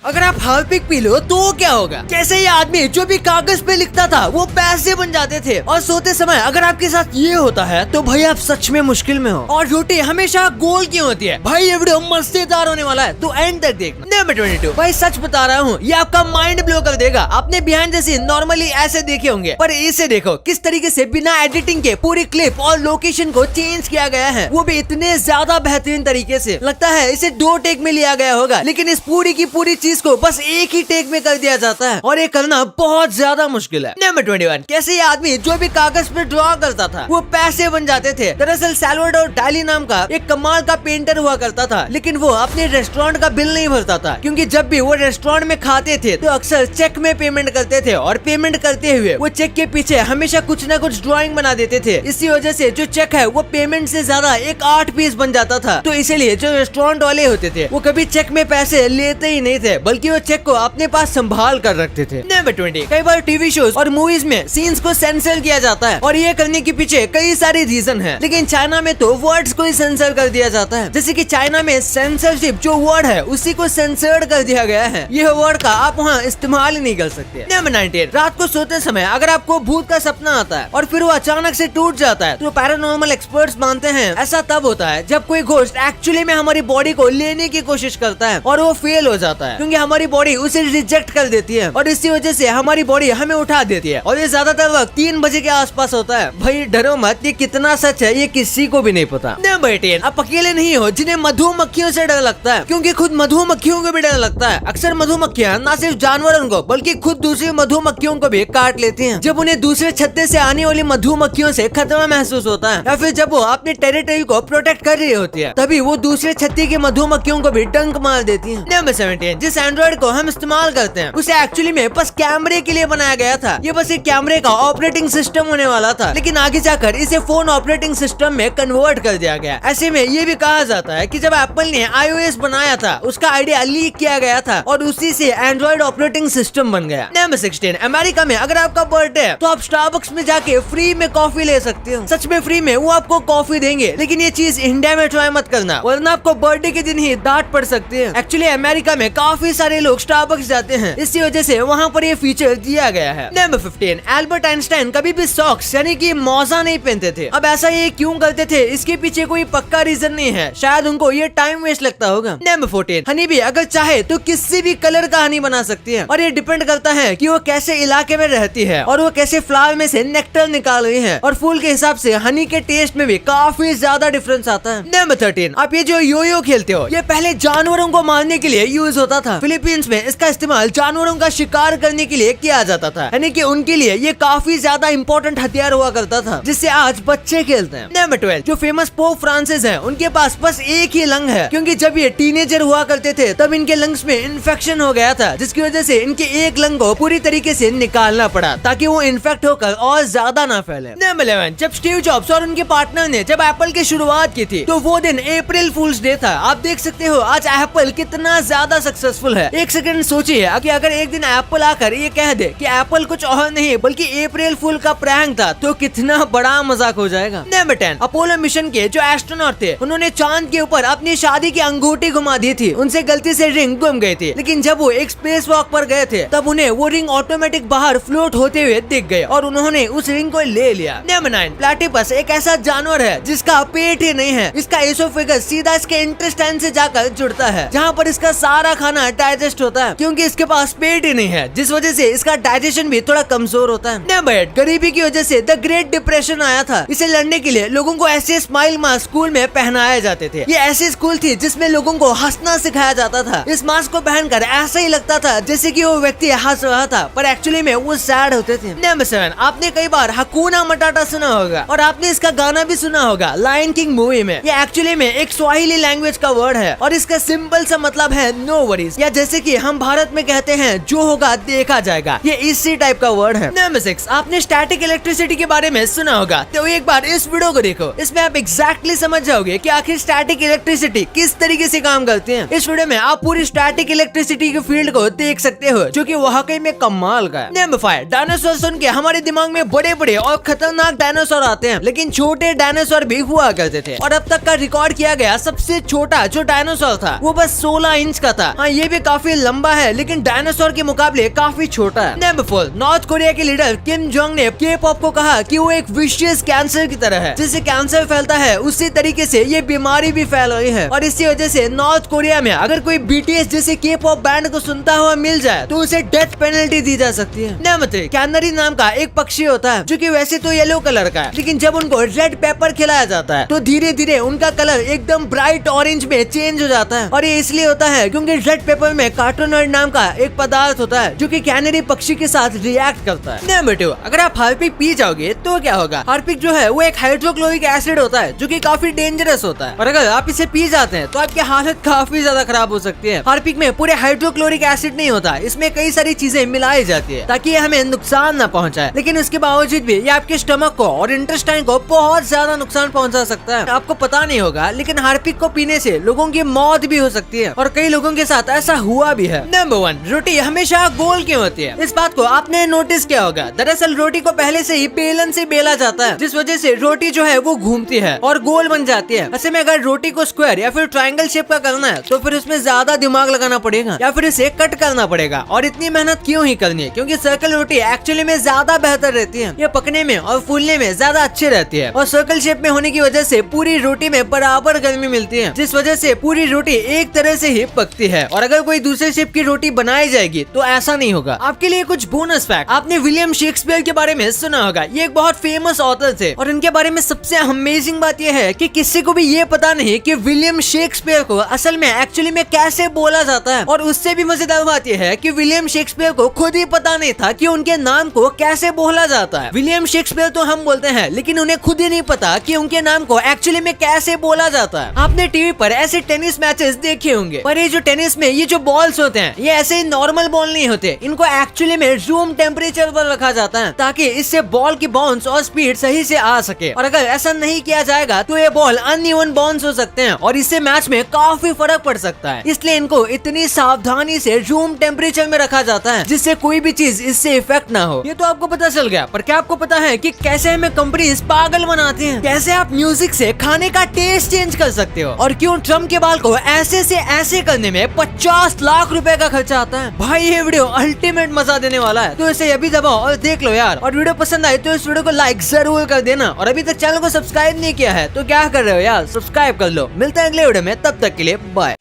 अगर आप Harpic P low तो क्या होगा? कैसे ये आदमी जो भी कागज पे लिखता था वो पैसे बन जाते थे। और सोते समय अगर आपके साथ ये होता है तो भाई आप सच में मुश्किल में हो। और रोटी हमेशा गोल क्यों होती है? भाई ये वीडियो मजेदार होने वाला है तो एंड तक देख। नंबर 22, भाई सच बता रहा हूँ ये आपका माइंड ब्लो कर देगा। आपने बिहाइंड द सीन नॉर्मली ऐसे देखे होंगे, पर इसे देखो किस तरीके से बिना एडिटिंग के पूरी क्लिप और लोकेशन को चेंज किया गया है, वो भी इतने ज्यादा बेहतरीन तरीके से। लगता है इसे 2 टेक में लिया गया होगा, लेकिन इस पूरी की पूरी चीज को बस एक ही टेक में कर दिया जाता है और ये करना बहुत ज्यादा मुश्किल है। नंबर 21, कैसे ये आदमी जो भी कागज पे ड्रॉ करता था वो पैसे बन जाते थे। दरअसल सैल्वाडोर डाली नाम का एक कमाल का पेंटर हुआ करता था, लेकिन वो अपने रेस्टोरेंट का बिल नहीं भरता था, क्योंकि जब भी वो रेस्टोरेंट में खाते थे तो अक्सर चेक में पेमेंट करते थे और पेमेंट करते हुए वो चेक के पीछे हमेशा कुछ न कुछ ड्राइंग बना देते थे। इसी वजह से जो चेक है वो पेमेंट से ज्यादा एक आर्ट पीस बन जाता था। तो इसीलिए जो रेस्टोरेंट वाले होते थे वो कभी चेक में पैसे लेते ही नहीं थे, बल्कि वो चेक को अपने पास संभाल कर रखते थे। नंबर 20, कई बार टीवी शोज और मूवीज में सीन्स को सेंसर किया जाता है और ये करने के पीछे कई सारे रीजन है, लेकिन चाइना में तो वर्ड्स को ही सेंसर कर दिया जाता है। जैसे कि चाइना में सेंसरशिप जो वर्ड है उसी को सेंसर्ड कर दिया गया है। यह वर्ड का आप वहाँ इस्तेमाल ही नहीं कर सकते। नंबर 19, रात को सोते समय अगर आपको भूत का सपना आता है और फिर वो अचानक से टूट जाता है तो पैरानॉर्मल एक्सपर्ट्स मानते हैं ऐसा तब होता है जब कोई घोस्ट एक्चुअली में हमारी बॉडी को लेने की कोशिश करता है और वो फेल हो जाता है, क्योंकि हमारी बॉडी उसे रिजेक्ट कर देती है और इसी वजह से हमारी बॉडी हमें उठा देती है। और ये ज्यादातर वक्त 3 बजे के आसपास होता है। भाई डरो मत, ये कितना सच है ये किसी को भी नहीं पता। नंबर 18, आप अकेले नहीं हो जिन्हें मधुमक्खियों से डर लगता है, क्योंकि खुद मधुमक्खियों को भी डर लगता है। अक्सर मधुमक्खियां न सिर्फ जानवरों को बल्कि खुद दूसरी मधुमक्खियों को भी काट लेती हैं। जब उन्हें दूसरे छत्ते से आने वाली मधुमक्खियों से खतरा महसूस होता है या फिर जब वो अपने टेरिटरी को प्रोटेक्ट कर रही होती है, तभी वो दूसरे छत्ते की मधुमक्खियों को भी डंक मार देती है। नंबर 17, जिस एंड्रॉइड को हम इस्तेमाल करते हैं उसे एक्चुअली में बस कैमरे के लिए बनाया गया था। ये बस एक कैमरे का ऑपरेटिंग सिस्टम होने वाला था, लेकिन आगे जाकर इसे फोन ऑपरेटिंग सिस्टम में कन्वर्ट कर दिया गया। ऐसे में ये भी कहा जाता है कि जब एप्पल ने iOS बनाया था उसका आइडिया लीक किया गया था और उसी से एंड्रॉइड ऑपरेटिंग सिस्टम बन गया। नंबर 16, अमेरिका में अगर आपका बर्थडे है तो आप स्टारबक्स में जाके फ्री में कॉफी ले सकते हो। सच में फ्री में वो आपको कॉफी देंगे, लेकिन ये चीज इंडिया में ट्राई मत करना, वरना आपको बर्थडे के दिन ही डांट पड़ सकती है। एक्चुअली अमेरिका में काफी सारे लोग स्टारबक्स जाते हैं, इसी वजह से वहाँ पर ये फीचर दिया गया है। नंबर 15, एल्बर्ट आइंस्टाइन कभी भी सॉक्स यानी कि मोजा नहीं पहनते थे। अब ऐसा ये क्यों करते थे इसके पीछे कोई पक्का रीजन नहीं है, शायद उनको ये टाइम वेस्ट लगता होगा। नंबर 14, हनी भी अगर चाहे तो किसी भी कलर का हनी बना सकती है और ये डिपेंड करता है कि वो कैसे इलाके में रहती है और वो कैसे फ्लावर में से नेक्टर निकाल रही है, और फूल के हिसाब से हनी के टेस्ट में भी काफी ज्यादा डिफरेंस आता है। नंबर 13, आप ये जो यो खेलते हो ये पहले जानवरों को मारने के लिए यूज होता था। फिलीपींस में इसका इस्तेमाल जानवरों का शिकार करने के लिए किया जाता था, यानी कि उनके लिए ये काफी ज्यादा इंपॉर्टेंट हथियार हुआ करता था जिससे आज बच्चे खेलते हैं। नंबर 12, जो फेमस पोप फ्रांसिस हैं उनके पास बस एक ही लंग है, क्योंकि जब ये टीनेजर हुआ करते थे तब इनके लंग्स में इन्फेक्शन हो गया था, जिसकी वजह से इनके एक लंग को पूरी तरीके से निकालना पड़ा ताकि वो इन्फेक्ट होकर और ज्यादा ना फैले। नंबर 11, जब स्टीव जॉब्स और उनके पार्टनर ने जब एप्पल की शुरुआत की थी तो वो दिन अप्रैल फूल्स डे था। आप देख सकते हो आज एप्पल कितना ज्यादा सक्सेसफुल है। एक सेकंड सोचिए कि अगर एक दिन एप्पल आकर ये कह दे कि एप्पल कुछ और नहीं बल्कि अप्रैल फूल का प्रैंक था तो कितना बड़ा मजाक हो जाएगा। नंबर 10, अपोलो मिशन के जो एस्ट्रोनॉट थे उन्होंने चांद के ऊपर अपनी शादी की अंगूठी घुमा दी थी। उनसे गलती से रिंग गुम गई थी, लेकिन जब वो एक स्पेस वॉक पर गए थे तब उन्हें वो रिंग ऑटोमेटिक बाहर फ्लोट होते हुए दिख गए और उन्होंने उस रिंग को ले लिया। नंबर 9, प्लेटिपस एक ऐसा जानवर है जिसका पेट ही नहीं है। इसका एसोफेगस सीधा इसके इंटेस्टाइन से जाकर जुड़ता है, जहाँ पर इसका सारा खाना डाइजेस्ट होता है, क्योंकि इसके पास पेट ही नहीं है, जिस वजह से इसका डाइजेशन भी थोड़ा कमजोर होता है। नंबर 8, गरीबी की वजह से द ग्रेट डिप्रेशन आया था। इसे लड़ने के लिए लोगों को ऐसे स्माइल मास्क स्कूल में पहनाए जाते थे। ये ऐसी स्कूल थी जिसमें लोगों को हंसना सिखाया जाता था। इस मास्क को पहनकर ऐसा ही लगता था जैसे कि वो व्यक्ति हंस रहा था, पर एक्चुअली में वो सैड होते थे। नंबर 7, आपने कई बार हकूना मटाटा सुना होगा और आपने इसका गाना भी सुना होगा लायन किंग मूवी में। ये एक्चुअली में एक स्वाहिली लैंग्वेज का वर्ड है और इसका सिंपल सा मतलब है नो वरीज, या जैसे कि हम भारत में कहते हैं जो होगा देखा जाएगा। ये इसी टाइप का वर्ड है। नंबर 6, आपने स्टैटिक इलेक्ट्रिसिटी के बारे में सुना होगा, तो एक बार इस वीडियो को देखो, इसमें आप एग्जैक्टली समझ जाओगे कि आखिर स्टैटिक इलेक्ट्रिसिटी किस तरीके से काम करती है। इस वीडियो में आप पूरी स्टैटिक इलेक्ट्रिसिटी के फील्ड को देख सकते हो, जो कि वाकई में कमाल का है। नंबर 5, डायनासोर सुन के हमारे दिमाग में बड़े बड़े और खतरनाक डायनासोर आते हैं, लेकिन छोटे डायनासोर भी हुआ करते थे और अब तक का रिकॉर्ड किया गया सबसे छोटा जो डायनासोर था वो बस 16 इंच का था। हाँ, ये भी काफी लंबा है लेकिन डायनासोर के मुकाबले काफी छोटा है। नंबर 4, नॉर्थ कोरिया के लीडर किम जोंग ने के पॉप को कहा कि वो एक विशियस कैंसर की तरह है। जैसे कैंसर फैलता है उसी तरीके से ये बीमारी भी फैल रही है और इसी वजह से नॉर्थ कोरिया में अगर कोई बीटीएस जैसे के पॉप बैंड को सुनता हुआ मिल जाए तो उसे डेथ पेनल्टी दी जा सकती है। नंबर 3, कैनरी नाम का एक पक्षी होता है जो कि वैसे तो येलो कलर का है, लेकिन जब उनको रेड पेपर खिलाया जाता है तो धीरे धीरे उनका कलर एकदम ब्राइट ऑरेंज में चेंज हो जाता है। और ये इसलिए होता है क्योंकि रेड पेपर में कार्टोनॉइड नाम का एक पदार्थ होता है जो कि कैनरी पक्षी के साथ रिएक्ट करता है। नंबर 2, अगर आप हार्पिक पी जाओगे तो क्या होगा। हार्पिक जो है वो एक हाइड्रोक्लोरिक एसिड होता है जो कि काफी डेंजरस होता है और अगर आप इसे पी जाते हैं तो आपकी हालत काफी ज्यादा खराब हो सकती है। हार्पिक में पूरे हाइड्रोक्लोरिक एसिड नहीं होता, इसमें कई सारी चीजें मिलाई जाती है ताकि ये हमें नुकसान न पहुंचाए, लेकिन उसके बावजूद भी ये आपके स्टमक को और इंटेस्टाइन को बहुत ज्यादा नुकसान पहुंचा सकता है। आपको पता नहीं होगा लेकिन हार्पिक को पीने से लोगों की मौत भी हो सकती है और कई लोगों के साथ ऐसा हुआ भी है। नंबर 1, रोटी हमेशा गोल क्यों होती है। इस बात को आपने नोटिस किया होगा। दरअसल रोटी को पहले से ही बेलन से बेला जाता है जिस वजह से रोटी जो है वो घूमती है और गोल बन जाती है। ऐसे में अगर रोटी को स्क्वायर या फिर ट्रायंगल शेप का करना है तो फिर उसमें ज्यादा दिमाग लगाना पड़ेगा या फिर इसे कट करना पड़ेगा। और इतनी मेहनत क्यों ही करनी है, क्योंकि सर्कल रोटी एक्चुअली में ज्यादा बेहतर रहती है। ये पकने में और फूलने में ज्यादा अच्छी रहती है और सर्कल शेप में होने की वजह से पूरी रोटी में बराबर गर्मी मिलती है जिस वजह से पूरी रोटी एक तरह से ही पकती है। और अगर कोई दूसरे शेप की रोटी बनाई जाएगी तो ऐसा नहीं होगा। आपके लिए कुछ बोनस फैक्ट, आपने विलियम शेक्सपियर के बारे में सुना होगा। ये एक बहुत फेमस ऑथर थे और इनके बारे में सबसे अमेजिंग बात यह है कि किसी को भी ये पता नहीं कि विलियम शेक्सपियर को असल में एक्चुअली में कैसे बोला जाता है। और उससे भी मजेदार बात यह है कि विलियम शेक्सपियर को खुद ही पता नहीं था कि उनके नाम को कैसे बोला जाता है। विलियम शेक्सपियर तो हम बोलते हैं लेकिन उन्हें खुद ही नहीं पता कि उनके नाम को एक्चुअली में कैसे बोला जाता है। आपने टीवी पर ऐसे टेनिस मैचेस देखे होंगे, पर ये जो टेनिस में ये जो बॉल्स होते हैं ये ऐसे नॉर्मल बॉल नहीं होते, इनको एक्चुअली में रूम टेम्परेचर पर रखा जाता है ताकि इससे बॉल की बाउंस और स्पीड सही से आ सके। और अगर ऐसा नहीं किया जाएगा तो ये बॉल अनइवन बाउंस हो सकते हैं और इससे मैच में काफी फर्क पड़ सकता है। इसलिए इनको इतनी सावधानी से रूम टेम्परेचर में रखा जाता है जिससे कोई भी चीज इससे इफेक्ट ना हो। ये तो आपको पता चल गया, पर क्या आपको पता है कि कैसे हमें कंपनीज पागल बनाती हैं? कैसे आप म्यूजिक से खाने का टेस्ट चेंज कर सकते हो और क्यों ट्रम्प के बाल को ऐसे से ऐसे करने में 50 लाख रुपए का खर्चा आता है। भाई ये वीडियो अल्टीमेट मजा देने वाला है, तो इसे अभी दबाओ और देख लो यार। और वीडियो पसंद आए तो इस वीडियो को लाइक जरूर कर देना और अभी तक चैनल को सब्सक्राइब नहीं किया है तो क्या कर रहे हो यार, सब्सक्राइब कर लो। मिलते हैं अगले वीडियो में, तब तक के लिए बाय।